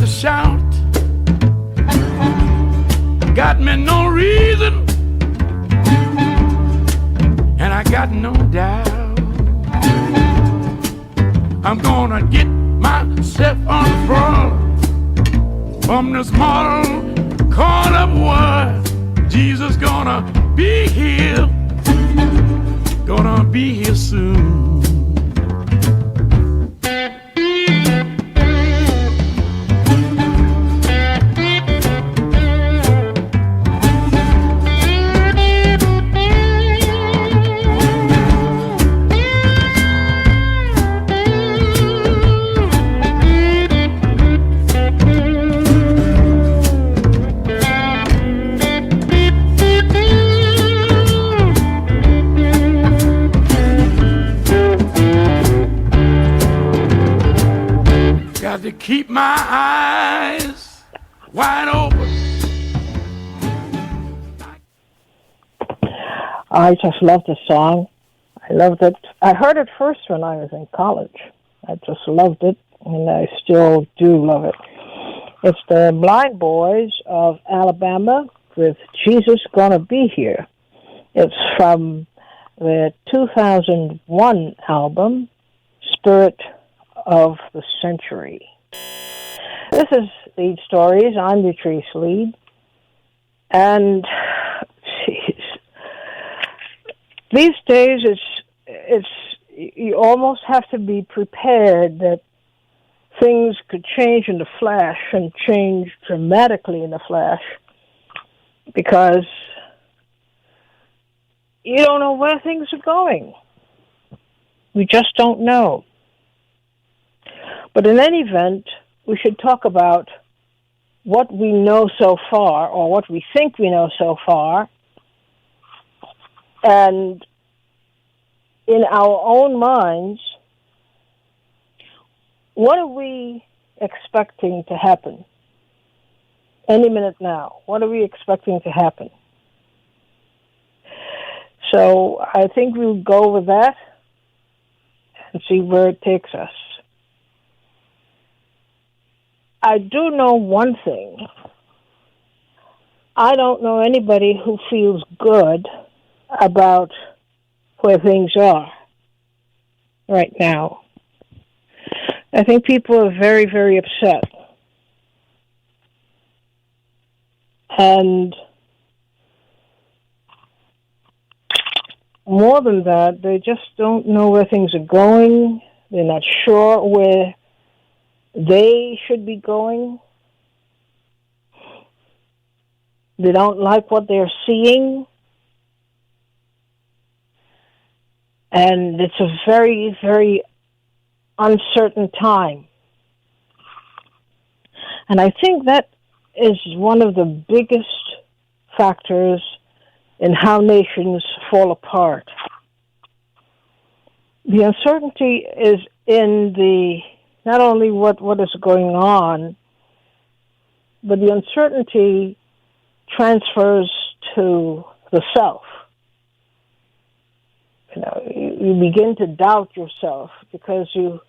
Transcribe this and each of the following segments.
to shout. Got me no reason, and I got no doubt. I'm gonna get myself on the floor from this model caught up world. Jesus gonna be here soon. Got to keep my eyes wide open. I just love the song. I loved it. I heard it first when I was in college. I just loved it, and I still do love it. It's the Blind Boys of Alabama with Jesus Gonna Be Here. It's from the 2001 album, Spirit of the Century. This is Leid Stories. I'm Patrice Leid. And geez, these days it's you almost have to be prepared that things could change in the flash and change dramatically in the flash, because you don't know where things are going. We just don't know. But in any event, we should talk about what we know so far, or what we think we know so far, and in our own minds, what are we expecting to happen any minute now? What are we expecting to happen? So I think we'll go with that and see where it takes us. I do know one thing. I don't know anybody who feels good about where things are right now. I think people are very, very upset. And more than that, they just don't know where things are going. They're not sure where they should be going. They don't like what they're seeing. And it's a very, very uncertain time. And I think that is one of the biggest factors in how nations fall apart. The uncertainty is in the not only what is going on, but the uncertainty transfers to the self. You know, you begin to doubt yourself because you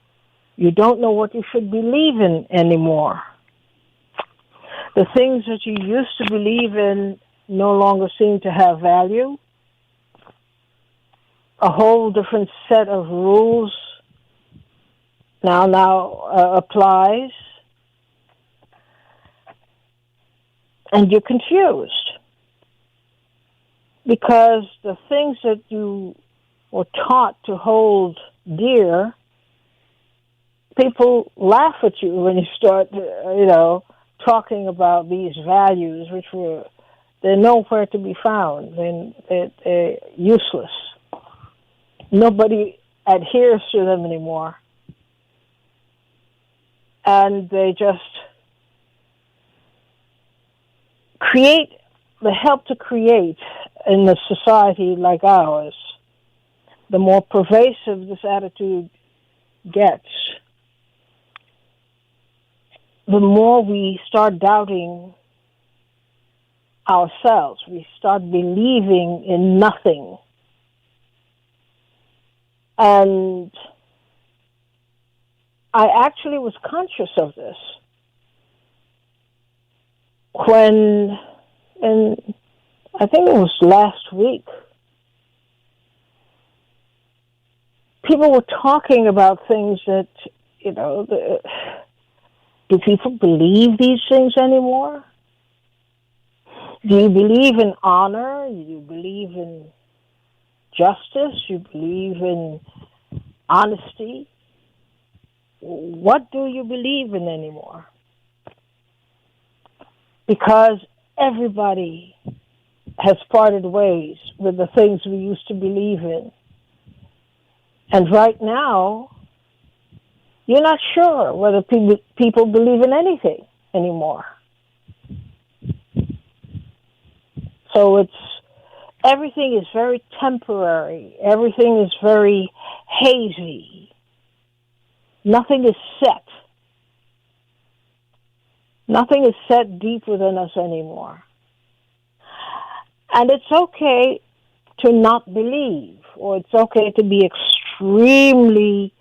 don't know what you should believe in anymore. The things that you used to believe in no longer seem to have value. A whole different set of rules now applies, and you're confused because the things that you were taught to hold dear, people laugh at you when you start, talking about these values, they're nowhere to be found. They're useless. Nobody adheres to them anymore. And they just help to create in a society like ours. The more pervasive this attitude gets, the more we start doubting ourselves. We start believing in nothing. And I actually was conscious of this when, and I think it was last week, people were talking about things that, do people believe these things anymore? Do you believe in honor? Do you believe in justice? Do you believe in honesty? What do you believe in anymore? Because everybody has parted ways with the things we used to believe in. And right now, you're not sure whether people believe in anything anymore. So everything is very temporary. Everything is very hazy. Nothing is set. Nothing is set deep within us anymore. And it's okay to not believe, or it's okay to be extremely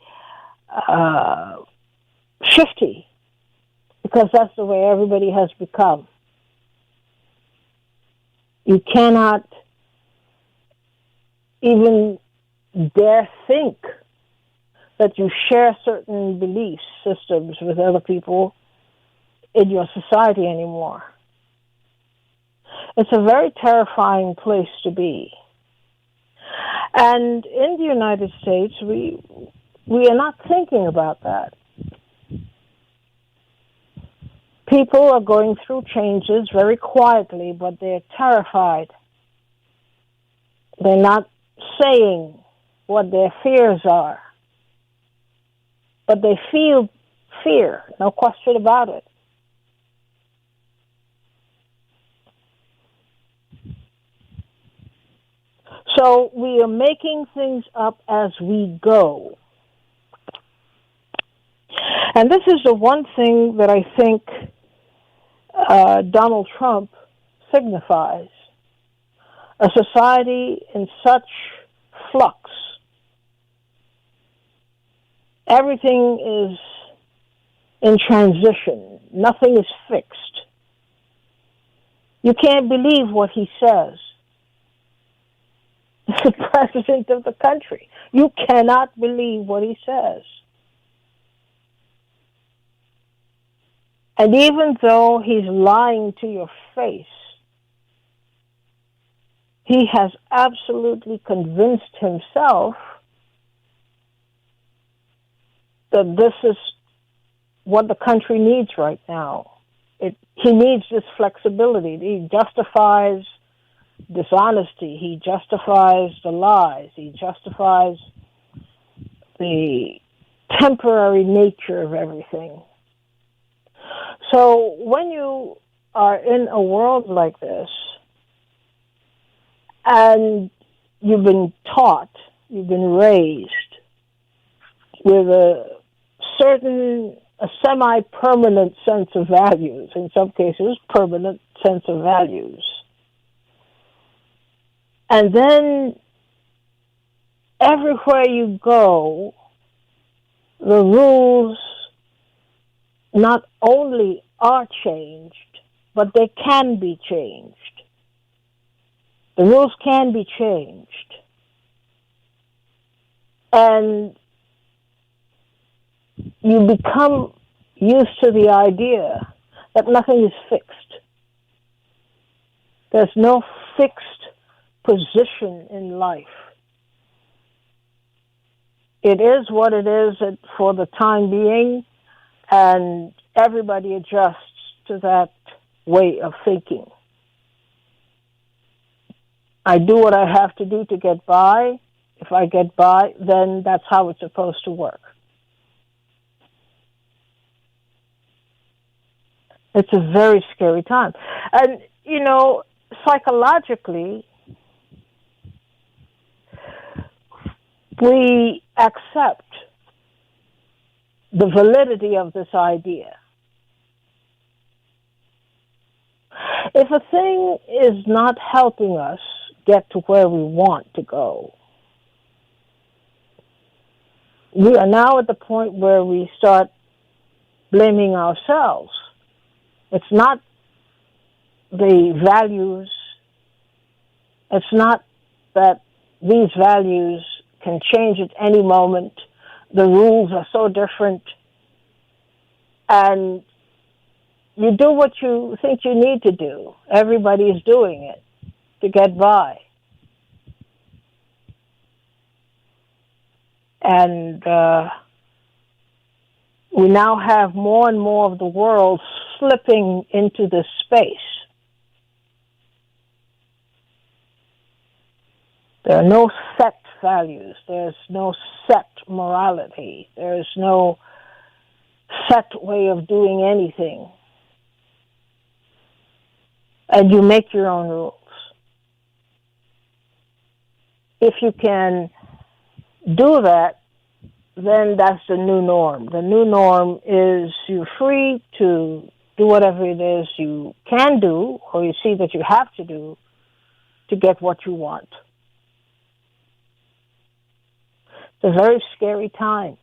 shifty, because that's the way everybody has become. You cannot even dare think that you share certain belief systems with other people in your society anymore. It's a very terrifying place to be. And in the United States, we are not thinking about that. People are going through changes very quietly, but they're terrified. They're not saying what their fears are, but they feel fear, no question about it. So we are making things up as we go. And this is the one thing that I think Donald Trump signifies. A society in such flux. Everything is in transition. Nothing is fixed. You can't believe what he says. The president of the country. You cannot believe what he says. And even though he's lying to your face, he has absolutely convinced himself that this is what the country needs right now. He needs this flexibility. He justifies dishonesty. He justifies the lies. He justifies the temporary nature of everything. So when you are in a world like this, and you've been taught, you've been raised with a semi-permanent sense of values, in some cases, permanent sense of values. And then everywhere you go, the rules not only are changed, but they can be changed. The rules can be changed. And you become used to the idea that nothing is fixed. There's no fixed position in life. It is what it is for the time being, and everybody adjusts to that way of thinking. I do what I have to do to get by. If I get by, then that's how it's supposed to work. It's a very scary time. And, psychologically, we accept the validity of this idea. If a thing is not helping us get to where we want to go, we are now at the point where we start blaming ourselves. It's not the values. It's not that these values can change at any moment. The rules are so different. And you do what you think you need to do. Everybody is doing it to get by. And we now have more and more of the world slipping into this space. There are no set values. There's no set morality. There's no set way of doing anything. And you make your own rules. If you can do that, then that's the new norm. The new norm is you're free to do whatever it is you can do, or you see that you have to do, to get what you want. It's a very scary time.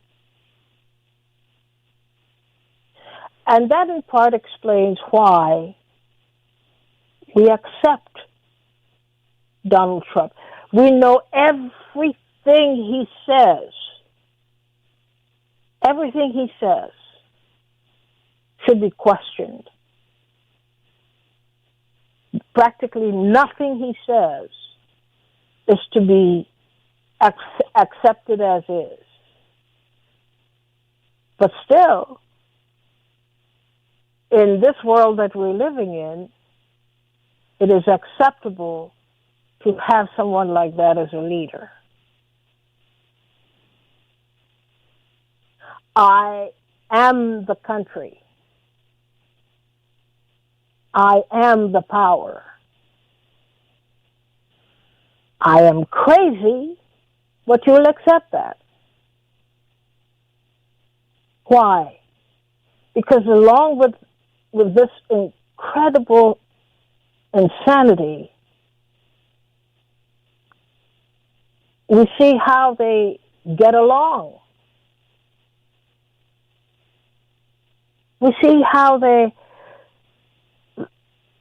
And that in part explains why we accept Donald Trump. We know everything he says. Everything he says should be questioned. Practically nothing he says is to be accepted as is. But still, in this world that we're living in, it is acceptable to have someone like that as a leader. I am the country. I am the power. I am crazy, but you'll accept that. Why? Because along with this incredible insanity, we see how they get along. We see how they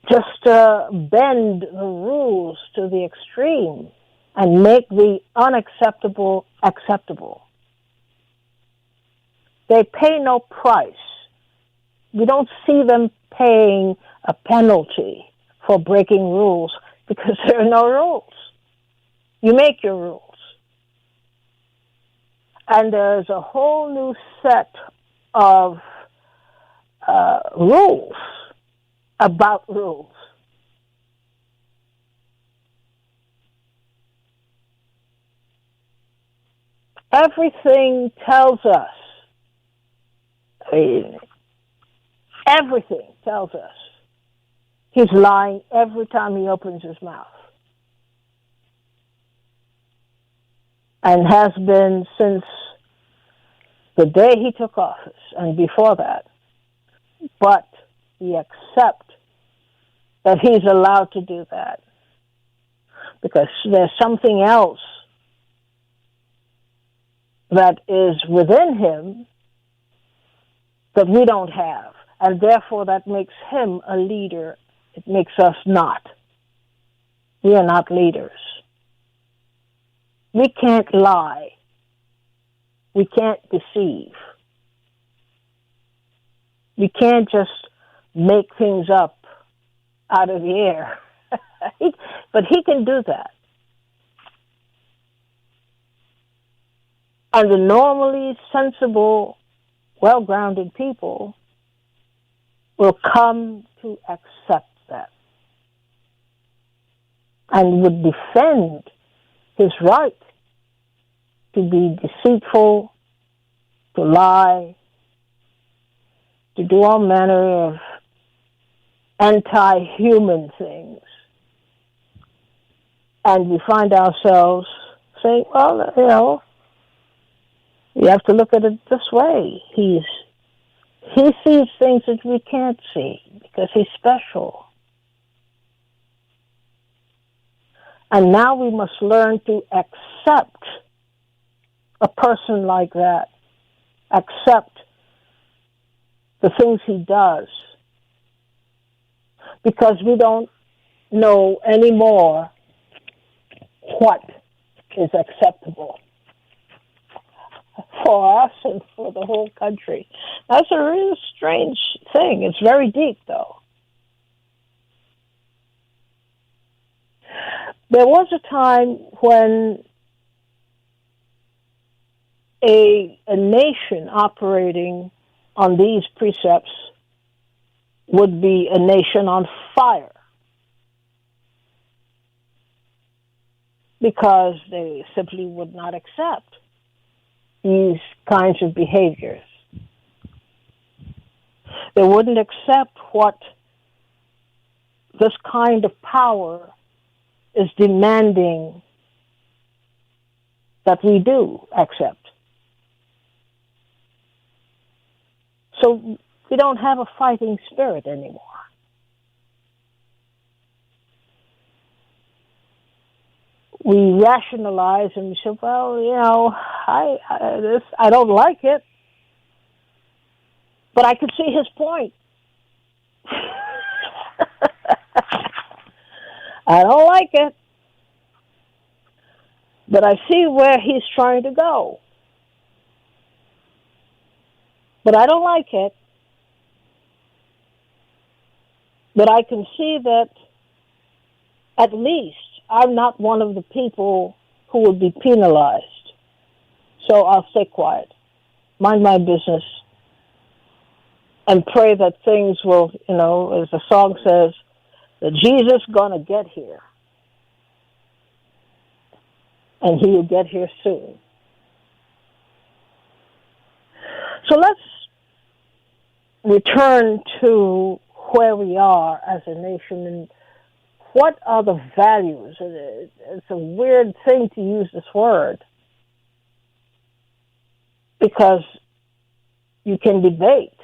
just bend the rules to the extreme and make the unacceptable acceptable. They pay no price. We don't see them paying a penalty for breaking rules because there are no rules. You make your rules. And there's a whole new set of rules about rules. Everything tells us, everything tells us he's lying every time he opens his mouth. And has been since the day he took office and before that. But we accept that he's allowed to do that because there's something else that is within him that we don't have, and therefore that makes him a leader. It makes us not. We are not leaders. We can't lie. We can't deceive. We can't just make things up out of the air. But he can do that. And the normally sensible, well-grounded people will come to accept that and would defend his right to be deceitful, to lie, to do all manner of anti-human things. And we find ourselves saying, well, you have to look at it this way. He sees things that we can't see because he's special. And now we must learn to accept a person like that, accept the things he does, because we don't know anymore what is acceptable for us and for the whole country. That's a real strange thing. It's very deep, though. There was a time when a nation operating on these precepts would be a nation on fire, because they simply would not accept these kinds of behaviors. They wouldn't accept what this kind of power is demanding that we do accept. So we don't have a fighting spirit anymore. We rationalize and we say, well, you know, I don't like it, but I could see his point. I don't like it, but I see where he's trying to go. But I don't like it, but I can see that at least I'm not one of the people who would be penalized. So I'll stay quiet, mind my business, and pray that things will, you know, as the song says, that Jesus is going to get here. And he will get here soon. So let's return to where we are as a nation and what are the values. It's a weird thing to use this word because you can debate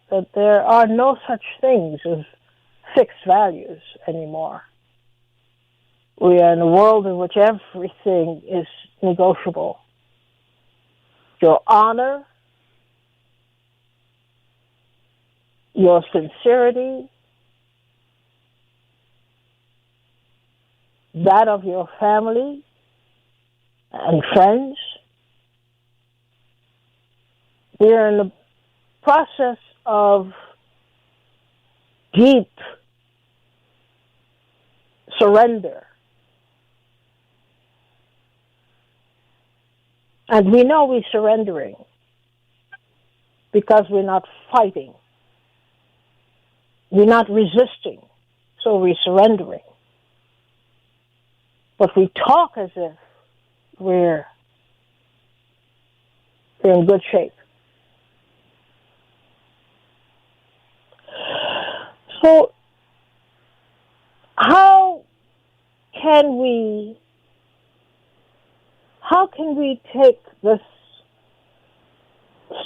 that there are no such things as fixed values anymore. We are in a world in which everything is negotiable. Your honor, your sincerity, that of your family and friends. We are in the process of deep surrender. And we know we're surrendering because we're not fighting. We're not resisting, so we're surrendering. But we talk as if we're in good shape. So how can we take this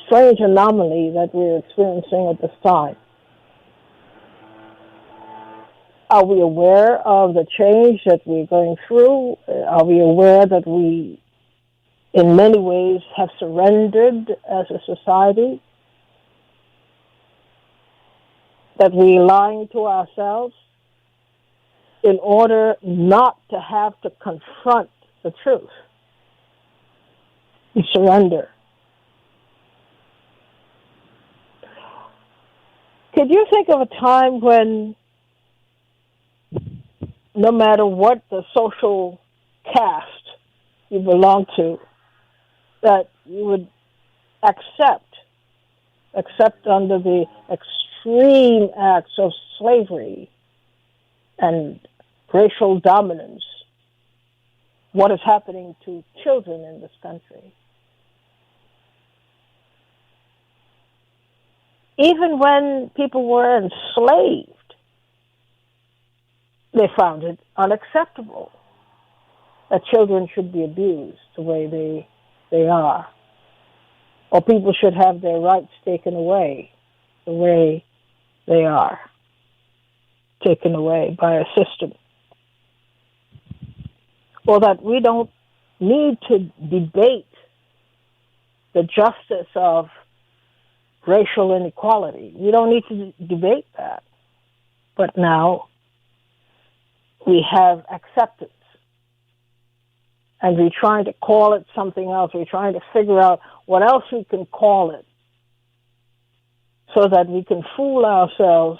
strange anomaly that we're experiencing at this time? Are we aware of the change that we're going through? Are we aware that we, in many ways, have surrendered as a society? That we're lying to ourselves in order not to have to confront the truth? We surrender. Could you think of a time when, no matter what the social caste you belong to, that you would accept under the extreme acts of slavery and racial dominance what is happening to children in this country? Even when people were enslaved, they found it unacceptable that children should be abused the way they are, or people should have their rights taken away the way they are, taken away by a system. Or that we don't need to debate the justice of racial inequality. We don't need to debate that. But now we have acceptance. And we're trying to call it something else. We're trying to figure out what else we can call it so that we can fool ourselves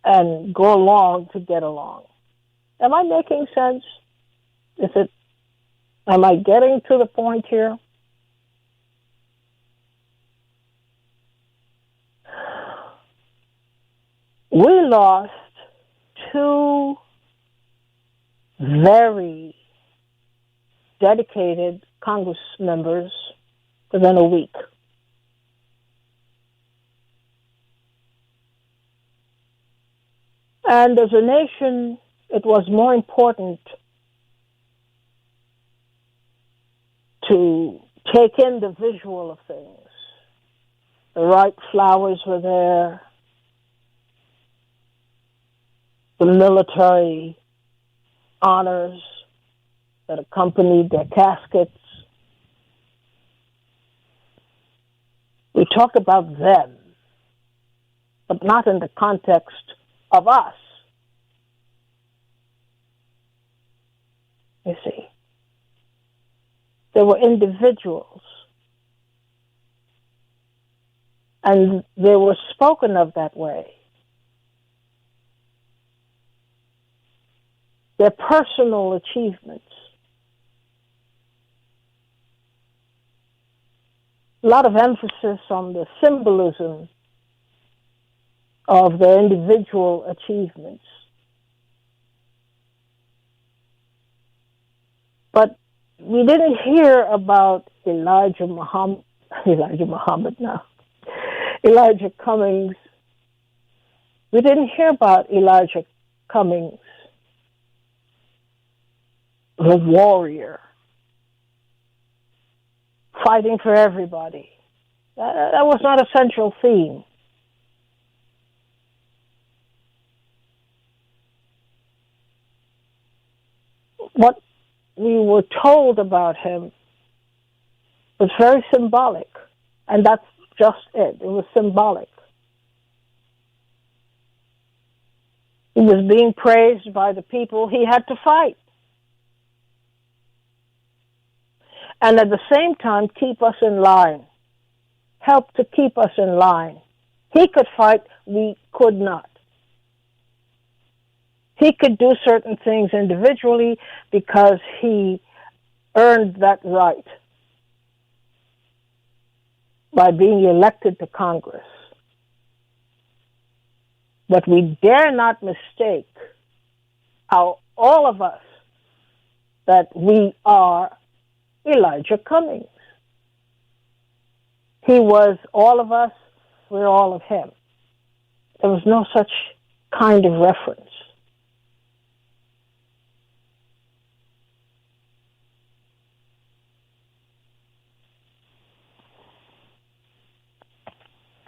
and go along to get along. Am I making sense? Am I getting to the point here? We lost two very dedicated Congress members within a week. And as a nation, it was more important to take in the visual of things. The right flowers were there. The military honors that accompanied their caskets. We talk about them, but not in the context of us. You see, they were individuals, and they were spoken of that way. Their personal achievements. A lot of emphasis on the symbolism of their individual achievements. But we didn't hear about Elijah Cummings. We didn't hear about Elijah Cummings, the warrior, fighting for everybody. That was not a central theme. What we were told about him was very symbolic, and that's just it. It was symbolic. He was being praised by the people he had to fight. And at the same time, keep us in line. Help to keep us in line. He could fight, we could not. He could do certain things individually because he earned that right by being elected to Congress. But we dare not mistake all of us that we are Elijah Cummings. He was all of us, we're all of him. There was no such kind of reference.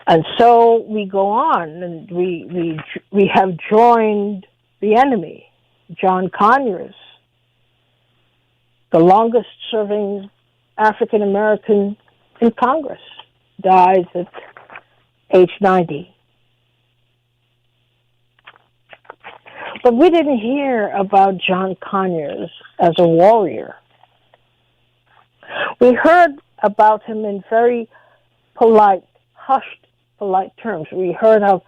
And so we go on, and we have joined the enemy. John Conyers, the longest-serving African American in Congress, dies at age 90. But we didn't hear about John Conyers as a warrior. We heard about him in very polite, hushed, polite terms. We heard of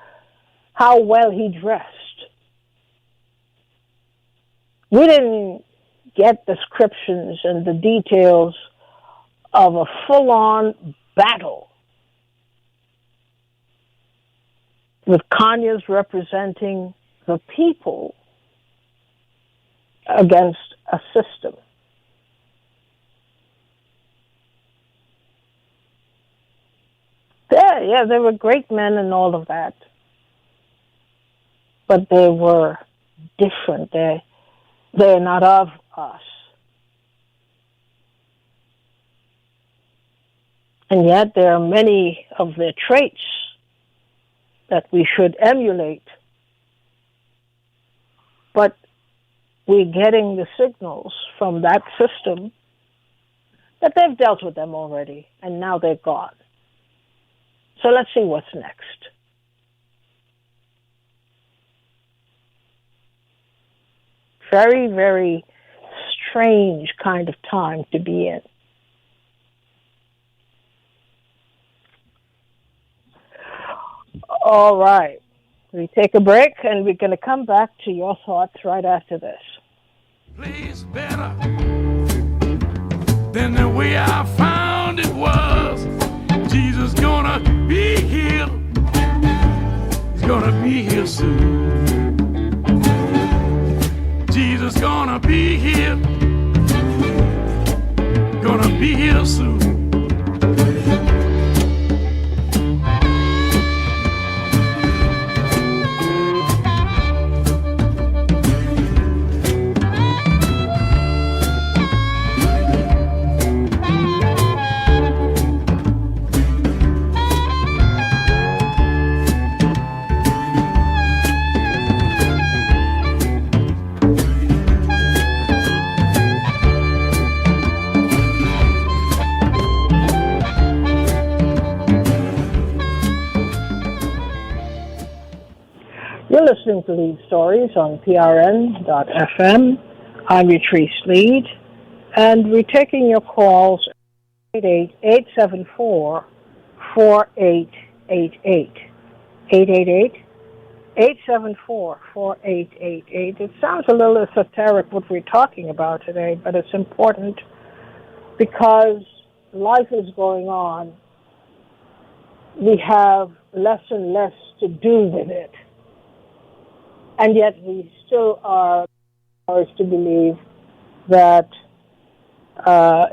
how well he dressed. We didn't get descriptions and the details of a full-on battle with Conyers representing the people against a system. Yeah, they were great men and all of that. But they were different. They're not of us. And yet there are many of their traits that we should emulate. But we're getting the signals from that system that they've dealt with them already, and now they're gone. So let's see what's next. very, very strange kind of time to be in. All right. We take a break, and we're going to come back to your thoughts right after this. Place better than the way I found it was. Jesus gonna be here. He's gonna be here soon. Jesus gonna be here. Gonna be here soon. You're listening to Leid Stories on PRN.FM. I'm Yatrice Leid, and we're taking your calls at 888-874-4888. 888-874-4888. It sounds a little esoteric what we're talking about today, but it's important because life is going on. We have less and less to do with it. And yet we still are encouraged to believe that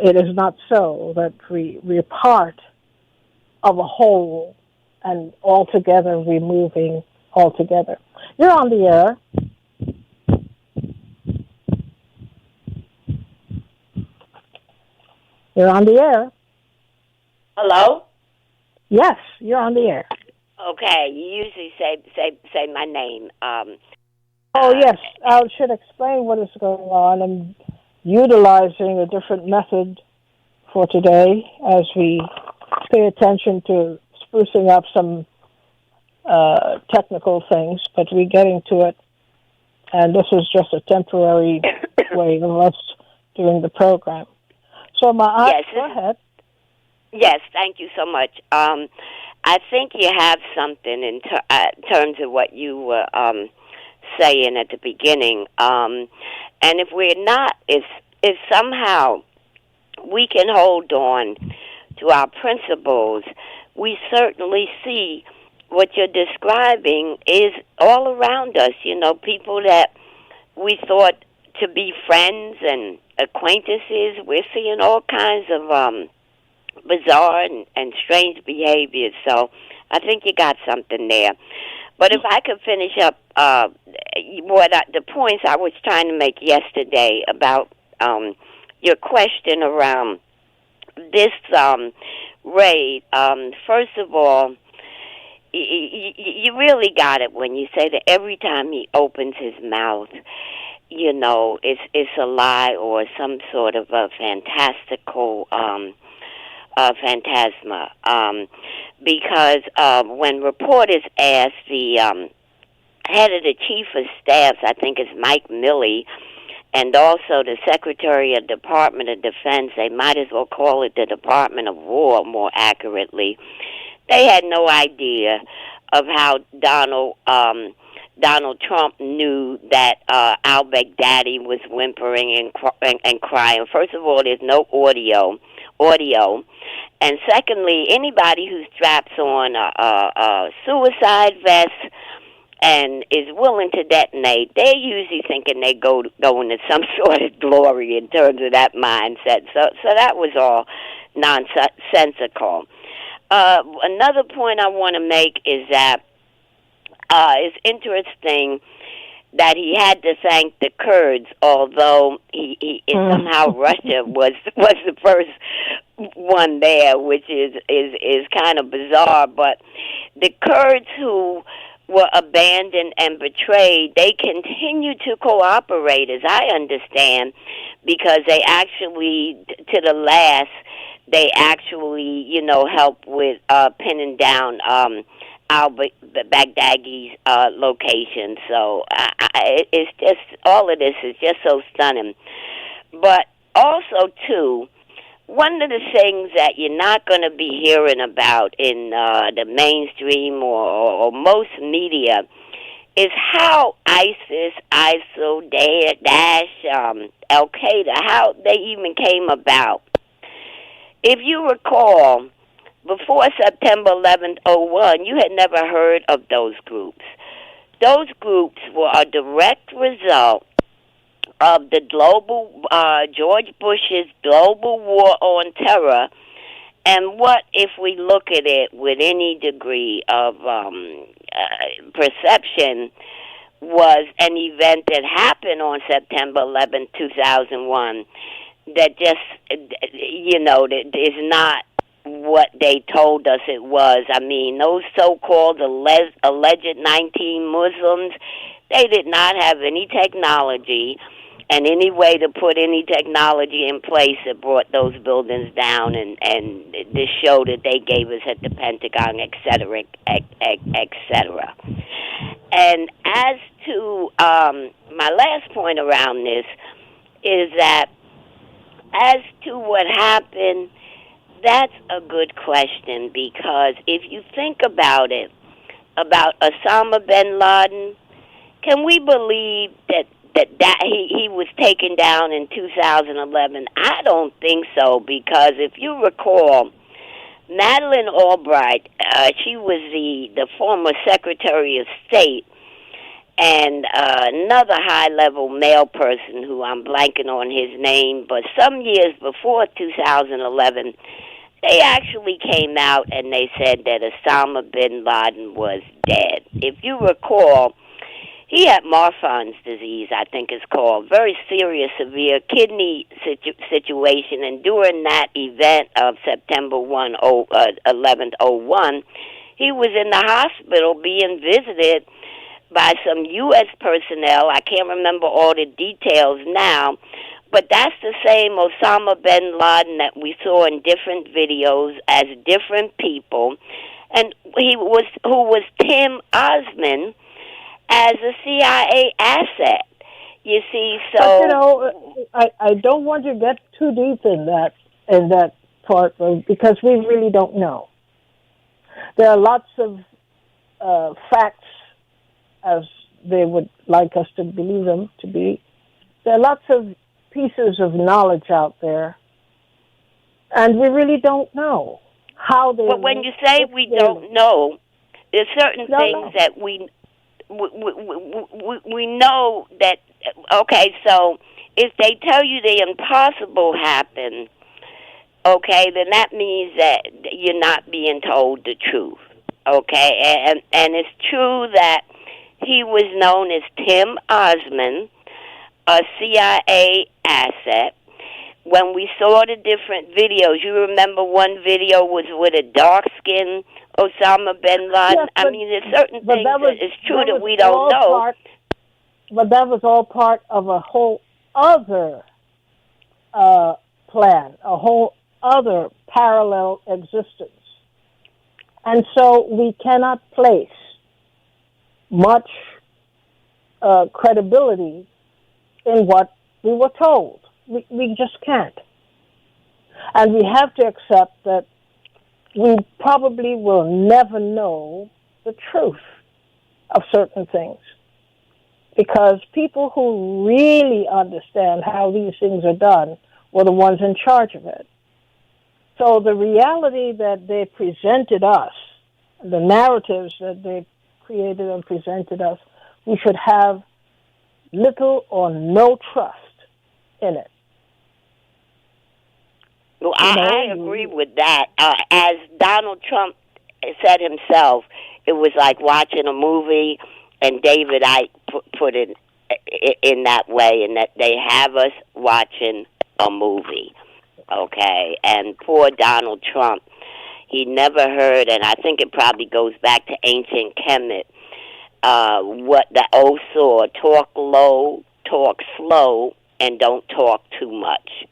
it is not so, that we're part of a whole, and altogether we're moving altogether. You're on the air. You're on the air. Hello? Yes, you're on the air. Okay, you usually say my name. Yes, I should explain what is going on. I'm utilizing a different method for today as we pay attention to sprucing up some technical things, but we're getting to it. And this is just a temporary way of us doing the program. So, yes, go ahead. Yes, thank you so much. I think you have something in terms of what you were saying at the beginning. And if we're not, if somehow we can hold on to our principles, we certainly see what you're describing is all around us. You know, people that we thought to be friends and acquaintances, we're seeing all kinds of bizarre and strange behaviors. So I think you got something there. But if I could finish up the points I was trying to make yesterday about your question around this raid. First of all, you really got it when you say that every time he opens his mouth, you know, it's a lie or some sort of a fantastical phantasma. Because when reporters asked the head of the chief of staff, I think it's Mike Milley, and also the Secretary of Department of Defense, they might as well call it the Department of War more accurately, they had no idea of how Donald Trump knew that al-Baghdadi was whimpering and crying. First of all, there's no audio. And secondly, anybody who straps on a suicide vest and is willing to detonate, they're usually thinking they go into some sort of glory in terms of that mindset. So that was all nonsensical. Another point I want to make is that it's interesting that he had to thank the Kurds, although he somehow Russia was the first one there, which is kind of bizarre. But the Kurds who were abandoned and betrayed, they continue to cooperate, as I understand, because they actually, to the last, they actually, help with pinning down Baghdadi's location. So it's just, all of this is just so stunning. But also, too, one of the things that you're not going to be hearing about in the mainstream or most media is how ISIS, ISIL, Daesh, Al-Qaeda, how they even came about. If you recall, before September 11th, 01, you had never heard of those groups. Those groups were a direct result of the global, George Bush's global war on terror. And what if we look at it with any degree of perception was an event that happened on September 11th, 2001 that just, that is not what they told us it was. I mean, those so-called alleged 19 Muslims, they did not have any technology and any way to put any technology in place that brought those buildings down and this show that they gave us at the Pentagon, et cetera, et cetera. And as to my last point around this is that as to what happened, that's a good question, because if you think about it, about Osama bin Laden, can we believe that he was taken down in 2011? I don't think so, because if you recall, Madeleine Albright, she was the former Secretary of State, and another high-level male person who I'm blanking on his name, but some years before 2011, they actually came out and they said that Osama bin Laden was dead. If you recall, he had Marfan's disease, I think it's called, very serious, severe kidney situation, and during that event of September 11th, 01, he was in the hospital being visited by some U.S. personnel. I can't remember all the details now, but that's the same Osama bin Laden that we saw in different videos as different people, and who was Tim Osman as a CIA asset. You see, so but, I don't want to get too deep in that part because we really don't know. There are lots of facts, as they would like us to believe them to be. There are lots of pieces of knowledge out there, and we really don't know how they. But when you say we don't know, there's certain things that we know that. Okay, so if they tell you the impossible happened, okay, then that means that you're not being told the truth. Okay, and it's true that he was known as Tim Osman, a CIA asset. When we saw the different videos, you remember one video was with a dark-skinned Osama bin Laden? Yes, I mean, there's certain things that it's true that we don't know. But that was all part of a whole other plan, a whole other parallel existence. And so we cannot place much credibility in what we were told. We just can't. And we have to accept that we probably will never know the truth of certain things, because people who really understand how these things are done were the ones in charge of it. So the reality that they presented us, the narratives that they created and presented us, we should have little or no trust in it. Well, I agree with that. As Donald Trump said himself, it was like watching a movie, and David Icke put it in that way, and that they have us watching a movie, okay? And poor Donald Trump, he never heard, and I think it probably goes back to ancient Kemet, what the old saw: talk low, talk slow, and don't talk too much.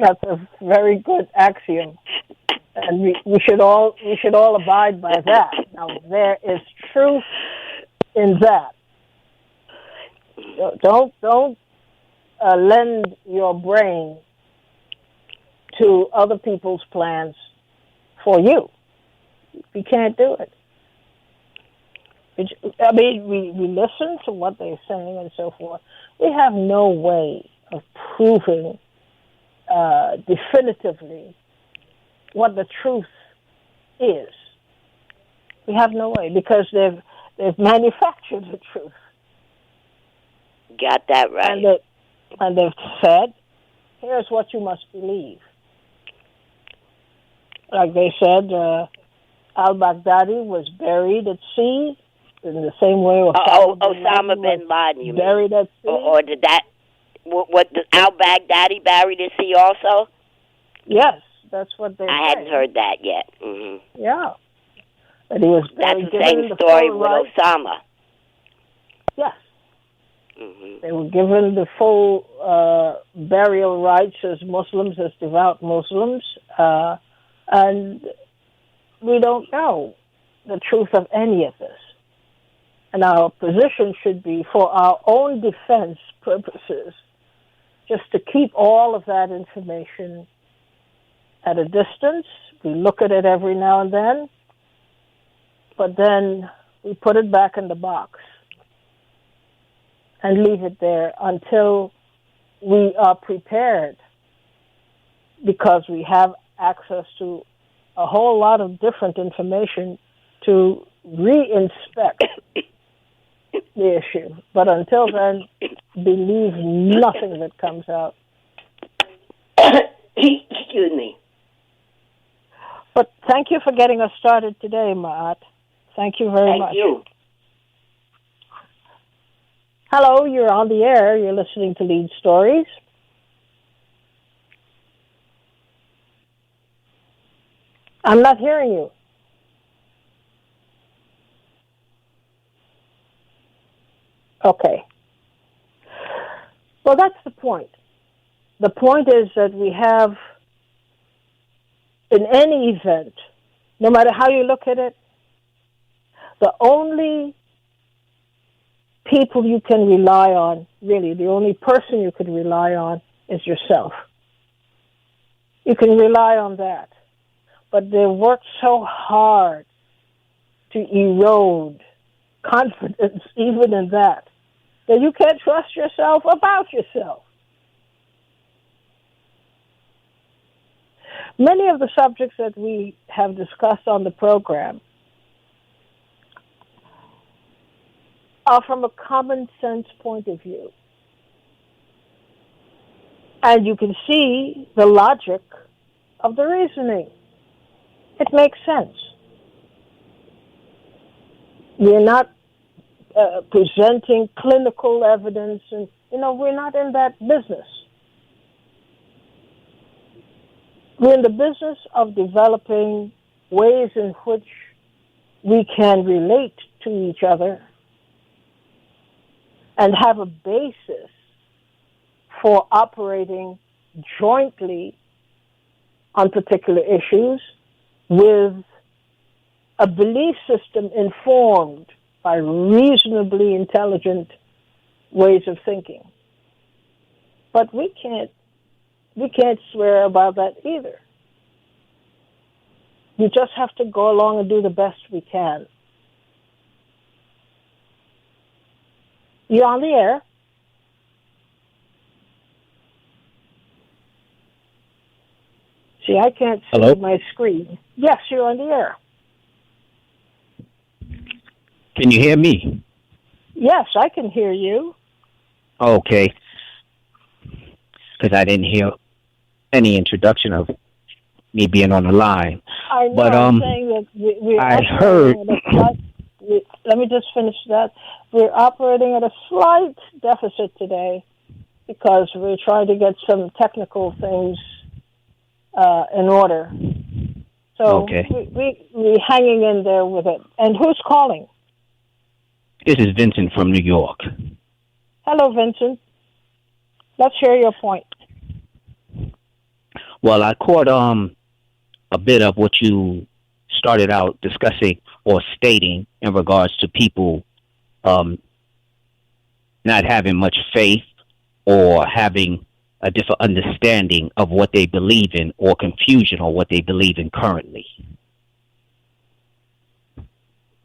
That's a very good axiom. And we should all abide by that. Now there is truth in that. Don't lend your brain to other people's plans for you. You can't do it. I mean, we listen to what they're saying and so forth. We have no way of proving definitively what the truth is. We have no way because they've manufactured the truth. Got that right. And they've said, here's what you must believe. Like they said, al-Baghdadi was buried at sea in the same way Osama bin Laden, you buried mean? At sea. Or did that, what al-Baghdadi buried at sea also? Yes, that's what they said. I hadn't heard that yet. Mm-hmm. Yeah. That he was That's the same story with Osama. Yes. Mm-hmm. They were given the full burial rights as Muslims, as devout Muslims, and we don't know the truth of any of this. And our position should be, for our own defense purposes, just to keep all of that information at a distance. We look at it every now and then, but then we put it back in the box and leave it there until we are prepared, because we have access to a whole lot of different information to re-inspect the issue. But until then, believe nothing that comes out. Excuse me. But thank you for getting us started today, Ma'at. Thank you very much. Thank you. Hello, you're on the air. You're listening to Leid Stories. I'm not hearing you. Okay. Well, that's the point. The point is that we have, in any event, no matter how you look at it, the only people you can rely on, really, the only person you can rely on is yourself. You can rely on that. But they worked so hard to erode confidence even in that you can't trust yourself about yourself. Many of the subjects that we have discussed on the program are from a common sense point of view. And you can see the logic of the reasoning. It makes sense. We're not presenting clinical evidence, and we're not in that business. We're in the business of developing ways in which we can relate to each other and have a basis for operating jointly on particular issues with a belief system informed by reasonably intelligent ways of thinking. But we can't swear about that either. We just have to go along and do the best we can. You're on the air. See, I can't see my screen. Yes, you're on the air. Can you hear me? Yes, I can hear you. Okay. Because I didn't hear any introduction of me being on the line. I know, but, I'm saying that we're I heard... let me just finish that. We're operating at a slight deficit today because we're trying to get some technical things in order. So we're hanging in there with it. And who's calling? This is Vincent from New York. Hello, Vincent. Let's hear your point. Well, I caught a bit of what you started out discussing or stating in regards to people um, not having much faith or having a different understanding of what they believe in or confusion on what they believe in currently.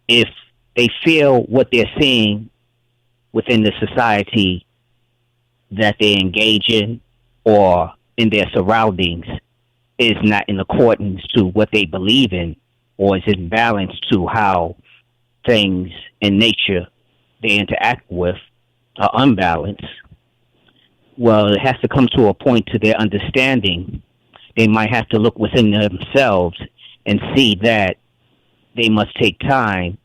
If they feel what they're seeing within the society that they engage in or in their surroundings is not in accordance to what they believe in or is in balance to how things in nature they interact with are unbalanced, well, it has to come to a point to their understanding. They might have to look within themselves and see that they must take time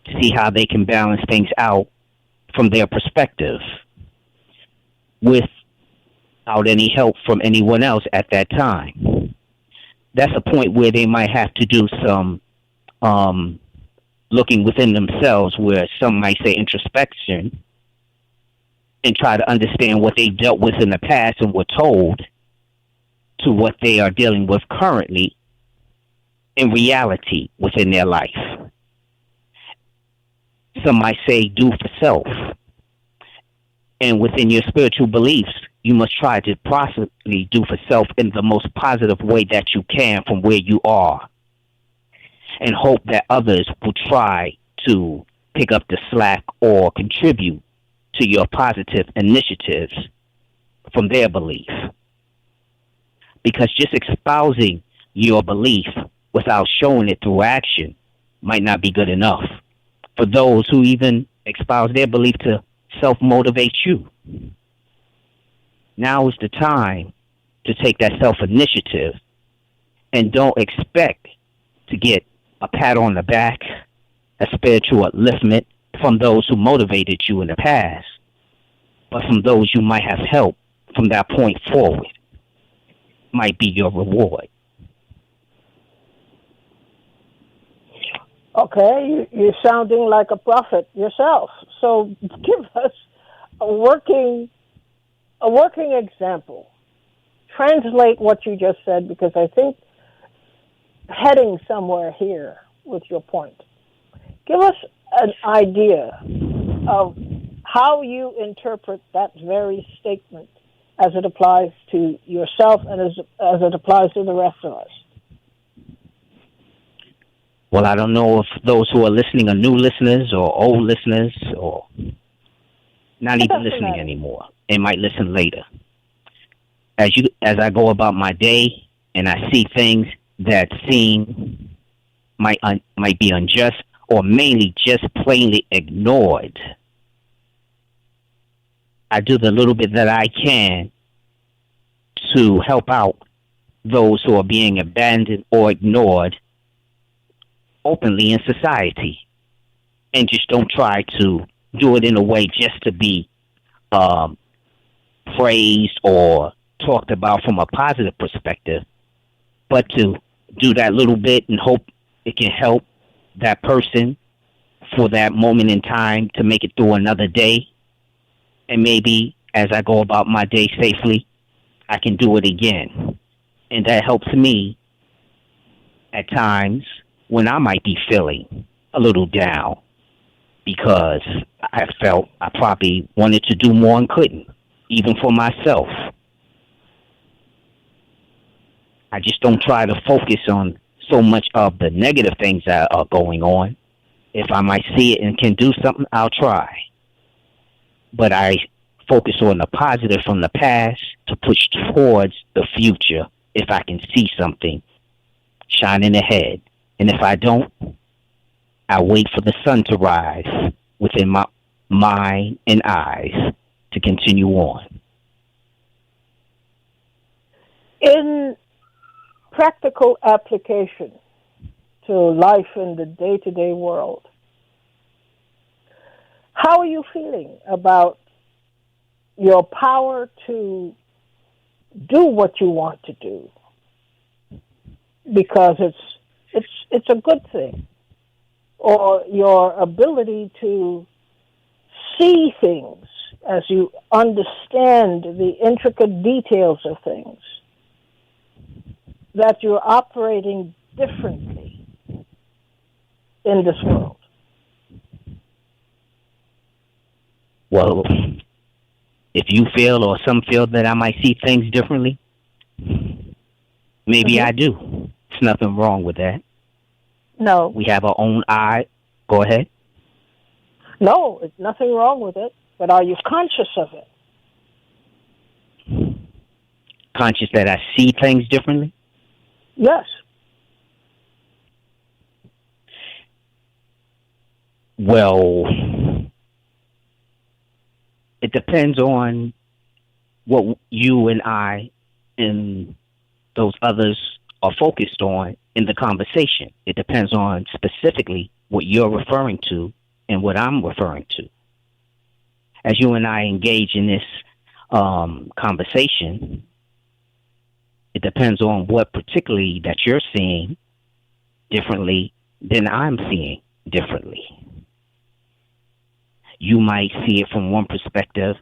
to see how they can balance things out from their perspective without any help from anyone else at that time. That's a point where they might have to do some looking within themselves, where some might say introspection, and try to understand what they dealt with in the past and were told to what they are dealing with currently in reality within their life. Some might say do for self. And within your spiritual beliefs, you must try to possibly do for self in the most positive way that you can from where you are. And hope that others will try to pick up the slack or contribute to your positive initiatives from their belief. Because just espousing your belief without showing it through action might not be good enough for those who even espouse their belief to self-motivate you. Now is the time to take that self-initiative and don't expect to get a pat on the back, a spiritual upliftment from those who motivated you in the past, but from those you might have helped from that point forward might be your reward. Okay, you're sounding like a prophet yourself. So give us a working example. Translate what you just said, because I think heading somewhere here with your point. Give us an idea of how you interpret that very statement as it applies to yourself and as it applies to the rest of us. Well, I don't know if those who are listening are new listeners or old listeners or not even listening anymore and might listen later. As I go about my day and I see things that seem might be unjust or mainly just plainly ignored, I do the little bit that I can to help out those who are being abandoned or ignored openly in society, and just don't try to do it in a way just to be praised or talked about from a positive perspective, but to do that little bit and hope it can help that person for that moment in time to make it through another day. And maybe as I go about my day safely, I can do it again. And that helps me at times when I might be feeling a little down because I felt I probably wanted to do more and couldn't, even for myself. I just don't try to focus on so much of the negative things that are going on. If I might see it and can do something, I'll try. But I focus on the positive from the past to push towards the future if I can see something shining ahead. And if I don't, I wait for the sun to rise within my mind and eyes to continue on. In practical application to life in the day-to-day world, how are you feeling about your power to do what you want to do? Because it's a good thing. Or your ability to see things as you understand the intricate details of things. that you're operating differently in this world? Well, if you feel or some feel that I might see things differently, maybe I do. There's nothing wrong with that. No. We have our own eye. Go ahead. No, there's nothing wrong with it, but are you conscious of it? Conscious that I see things differently? Yes. Well, it depends on what you and I and those others are focused on in the conversation. It depends on specifically what you're referring to and what I'm referring to. As you and I engage in this conversation, it depends on what particularly that you're seeing differently than I'm seeing differently. You might see it from one perspective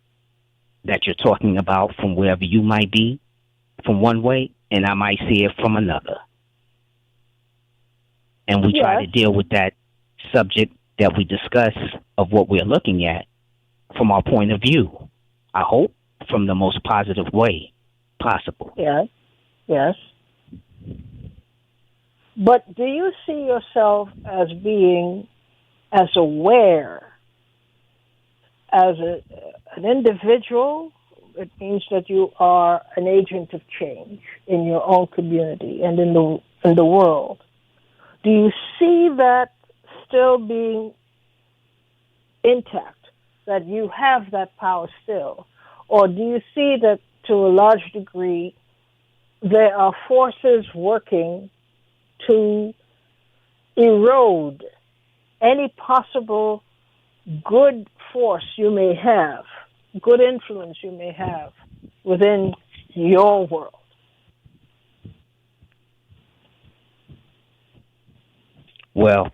that you're talking about from wherever you might be from one way, and I might see it from another. And we try to deal with that subject that we discuss of what we're looking at from our point of view. I hope from the most positive way possible. Yes, yes. But do you see yourself as being as aware as an individual? It means that you are an agent of change in your own community and in the world. Do you see that still being intact, that you have that power still? Or do you see that to a large degree there are forces working to erode any possible good force you may have, good influence you may have within your world? Well,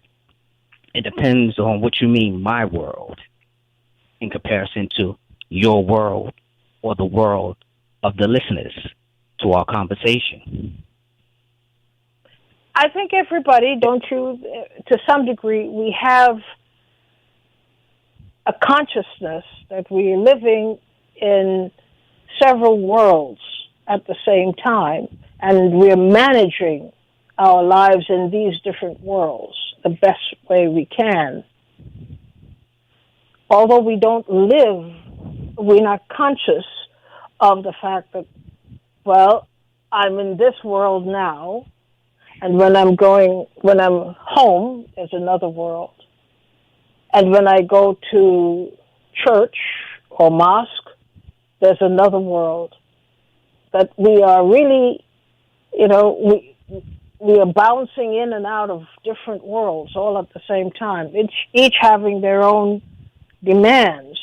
it depends on what you mean, my world, in comparison to your world or the world of the listeners to our conversation. I think everybody, don't you, to some degree, we have a consciousness that we are living in several worlds at the same time, and we're managing our lives in these different worlds the best way we can. Although we don't live, we're not conscious of the fact that, well, I'm in this world now, and when I'm home, there's another world. And when I go to church or mosque, there's another world. That we are really, we are bouncing in and out of different worlds all at the same time, each having their own demands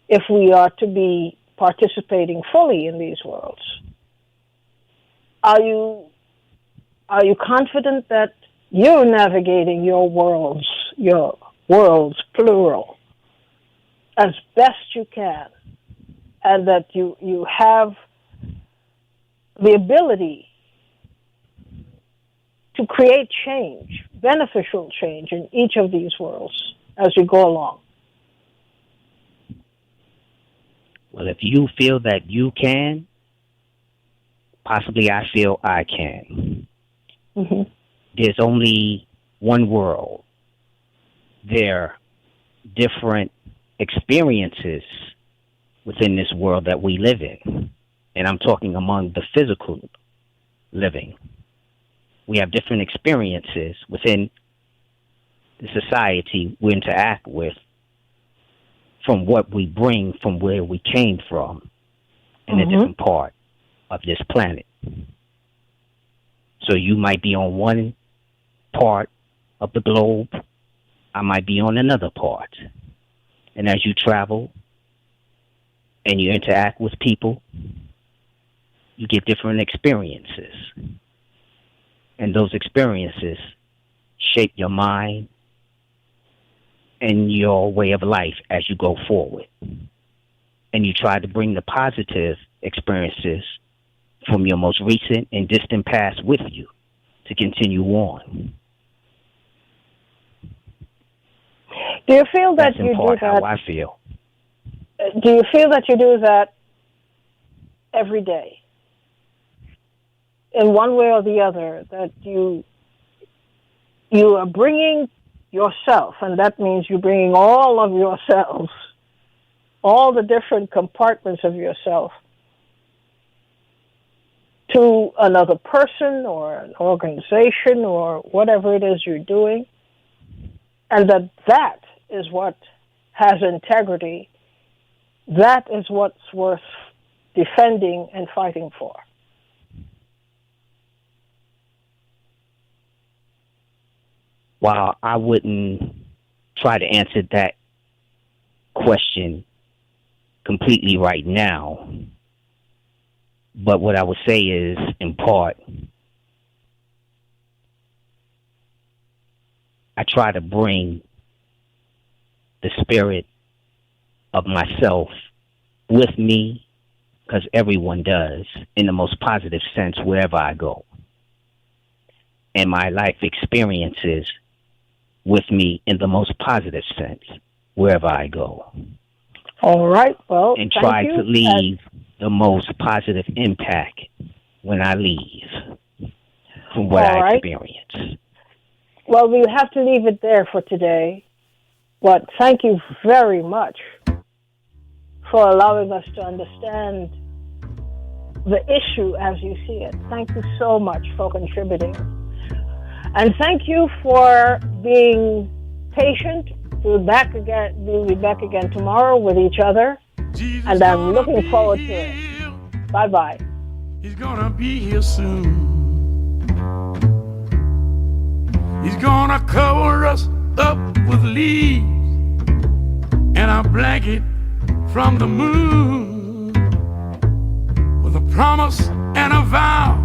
if we are to be participating fully in these worlds. Are you confident that you're navigating your worlds, plural, as best you can, and that you have the ability to create change, beneficial change in each of these worlds as you go along? Well, if you feel that you can, possibly I feel I can. Mm-hmm. There's only one world. There are different experiences within this world that we live in. And I'm talking among the physical living. We have different experiences within the society we interact with from what we bring from where we came from in a different part of this planet. So you might be on one part of the globe, I might be on another part. And as you travel and you interact with people, you get different experiences. And those experiences shape your mind and your way of life as you go forward. And you try to bring the positive experiences from your most recent and distant past with you to continue on. Do you feel that That's in you part do that? how I feel. Do you feel that you do that every day, in one way or the other? That you are bringing yourself, and that means you're bringing all of yourselves, all the different compartments of yourself, to another person or an organization or whatever it is you're doing, and that is what has integrity. That is what's worth defending and fighting for. While I wouldn't try to answer that question completely right now, but what I would say is, in part, I try to bring the spirit of myself with me, because everyone does, in the most positive sense wherever I go. And my life experiences with me in the most positive sense wherever I go. All right. Well, and try to leave the most positive impact when I leave from what I experience. Well, we have to leave it there for today. But thank you very much for allowing us to understand the issue as you see it. Thank you so much for contributing. And thank you for being patient. We'll be back again tomorrow with each other. Jesus, and I'm looking forward to it. Bye-bye. He's gonna be here soon. He's gonna cover us up with leaves and a blanket from the moon, with a promise and a vow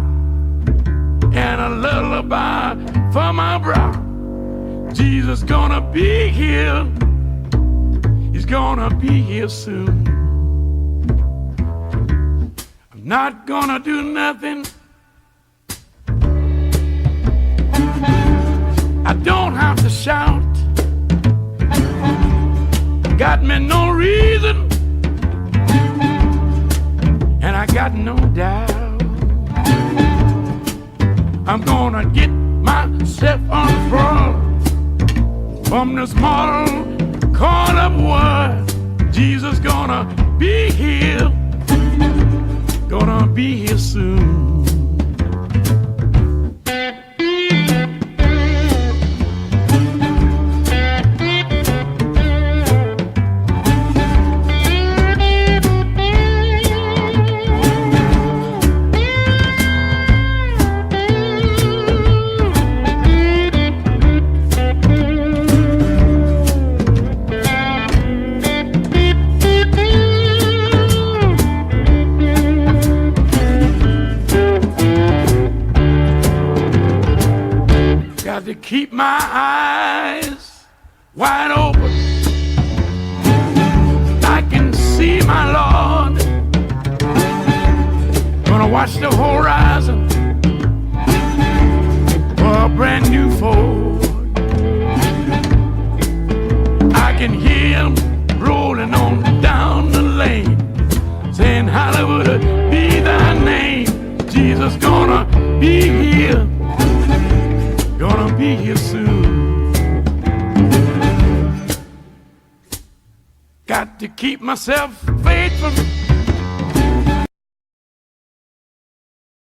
and a lullaby for my brow. Jesus gonna be here. He's gonna be here soon. I'm not gonna do nothing. I don't have to shout. Got me no reason, and I got no doubt. I'm gonna get myself unfurled from this mortal caught up world. Jesus gonna be here soon. Got to keep my eyes wide open. I can see my Lord. Gonna watch the horizon for a brand new Ford. I can hear him rolling on down the lane, saying, Hollywood, be thy name. Jesus gonna be here. Gonna be here soon. Got to keep myself faithful.